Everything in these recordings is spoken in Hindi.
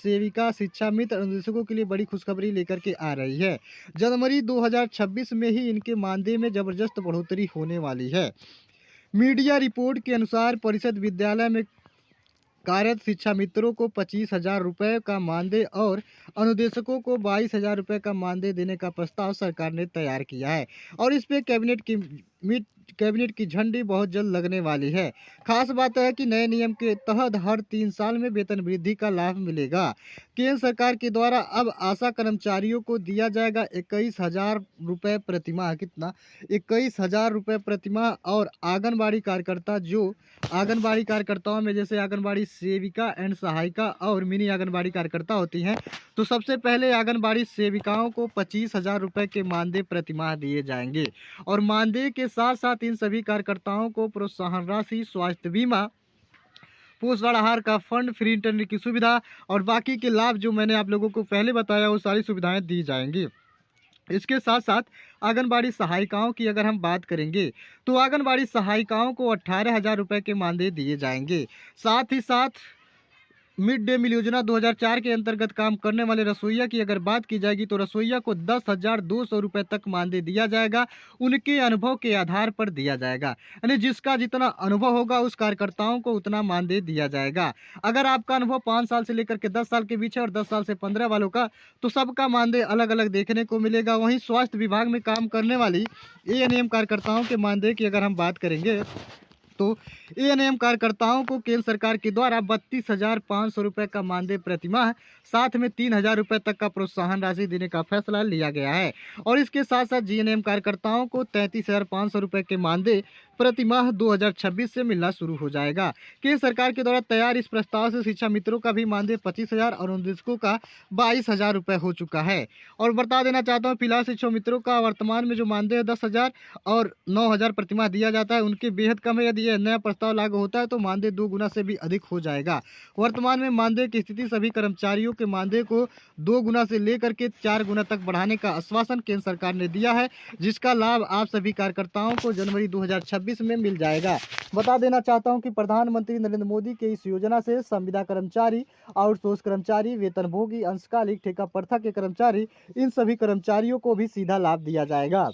सेविका, शिक्षा मित्र अनुदेशकों के लिए बड़ी खुशखबरी लेकर के आ रही है। जनवरी 2026 में ही इनके मानदेय में जबरदस्त बढ़ोतरी होने वाली है। मीडिया रिपोर्ट के अनुसार परिषद विद्यालय में कार्यरत शिक्षा मित्रों को 25,000 रुपये का मानदेय और अनुदेशकों को 22,000 रुपये का मानदेय देने का प्रस्ताव सरकार ने तैयार किया है और इस पे कैबिनेट की झंडी बहुत जल्द लगने वाली है। खास बात है कि नए नियम के तहत हर 3 साल में वेतन वृद्धि का लाभ मिलेगा। केंद्र सरकार के द्वारा अब आशा कर्मचारियों को दिया जाएगा 21,000 रुपये प्रतिमाह। कितना? 21,000 रुपये प्रतिमाह। और आंगनबाड़ी कार्यकर्ताओं में जैसे आंगनबाड़ी सेविका एंड सहायिका और मिनी आंगनबाड़ी कार्यकर्ता होती हैं, तो सबसे पहले आंगनबाड़ी सेविकाओं को 25,000 रुपये के मानदेय प्रतिमाह दिए जाएंगे और मानदेय के साथ साथ इन सभी कार्यकर्ताओं को प्रोत्साहन राशि, स्वास्थ्य बीमा, पोषण आहार का फंड, फ्री इंटरनेट की सुविधा और बाकी के लाभ जो मैंने आप लोगों को पहले बताया वो सारी सुविधाएं दी जाएंगी। इसके साथ साथ आंगनबाड़ी सहायिकाओं की अगर हम बात करेंगे तो आंगनबाड़ी सहायिकाओं को 18,000 रुपये के मानदेय दिए जाएंगे। साथ ही साथ मिड डे मील योजना 2004 के अंतर्गत काम करने वाले रसोइया की अगर बात की जाएगी तो रसोइया को 10,200 रुपये तक मानदेय दिया जाएगा। उनके अनुभव के आधार पर दिया जाएगा, यानी जिसका जितना अनुभव होगा उस कार्यकर्ताओं को उतना मानदेय दिया जाएगा। अगर आपका अनुभव 5 साल से लेकर के 10 साल के बीच है और 10 साल से 15 वालों का, तो सबका मानदेय अलग अलग देखने को मिलेगा। वहीं स्वास्थ्य विभाग में काम करने वाली एएनएम कार्यकर्ताओं के मानदेय की अगर हम बात करेंगे तो एएनएम कार्यकर्ताओं को केंद्र सरकार के द्वारा 32,500 रुपये का मानदेय प्रतिमाह, साथ में 3,000 रुपये तक का प्रोत्साहन राशि देने का फैसला लिया गया है और इसके साथ साथ जीएनएम कार्यकर्ताओं को 33,500 रुपये के मानदेय प्रतिमाह 2026 से मिलना शुरू हो जाएगा। केंद्र सरकार के द्वारा तैयार इस प्रस्ताव से शिक्षा मित्रों का भी मानदेय 25,000 और अनुदेशकों का 22,000 रुपये हो चुका है। और बता देना चाहता हूँ, फिलहाल शिक्षा मित्रों का वर्तमान में जो मानदेय 10,000 और 9,000 प्रतिमाह दिया जाता है उनके बेहद कम है। यदि यह नया प्रस्ताव लागू होता है तो मानदेय 2 गुना से भी अधिक हो जाएगा। वर्तमान में मानदेय की स्थिति सभी कर्मचारियों के मानदेय को 2 गुना से लेकर के 4 गुना तक बढ़ाने का आश्वासन केंद्र सरकार ने दिया है, जिसका लाभ आप सभी कार्यकर्ताओं को जनवरी 2026 में मिल जाएगा। बता देना चाहता हूं कि प्रधानमंत्री नरेंद्र मोदी के इस योजना से संविदा कर्मचारी, आउटसोर्स कर्मचारी, वेतनभोगी, अंशकालिक, ठेका प्रथा के कर्मचारी, इन सभी कर्मचारियों को भी सीधा लाभ दिया जाएगा।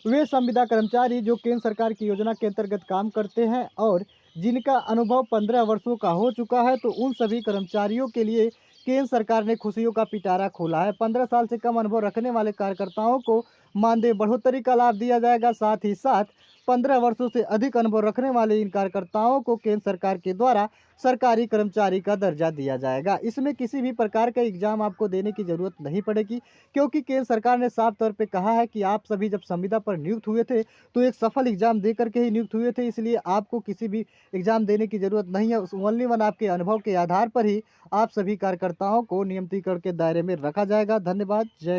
वे संविदा कर्मचारी जो केंद्र सरकार की योजना के अंतर्गत काम करते हैं और जिनका अनुभव 15 वर्षों का हो चुका है, तो उन सभी कर्मचारियों के लिए केंद्र सरकार ने खुशियों का पिटारा खोला है। 15 साल से कम अनुभव रखने वाले कार्यकर्ताओं को मानदेय बढ़ोतरी का लाभ दिया जाएगा। साथ ही साथ 15 वर्षों से अधिक अनुभव रखने वाले इन कार्यकर्ताओं को केंद्र सरकार के द्वारा सरकारी कर्मचारी का दर्जा दिया जाएगा। इसमें किसी भी प्रकार का एग्जाम आपको देने की जरूरत नहीं पड़ेगी, क्योंकि केंद्र सरकार ने साफ तौर पे कहा है कि आप सभी जब संविदा पर नियुक्त हुए थे तो एक सफल एग्जाम दे करके ही नियुक्त हुए थे, इसलिए आपको किसी भी एग्जाम देने की जरूरत नहीं है। ओनली वन आपके अनुभव के आधार पर ही आप सभी कार्यकर्ताओं को नियमितीकरण के दायरे में रखा जाएगा। धन्यवाद। जय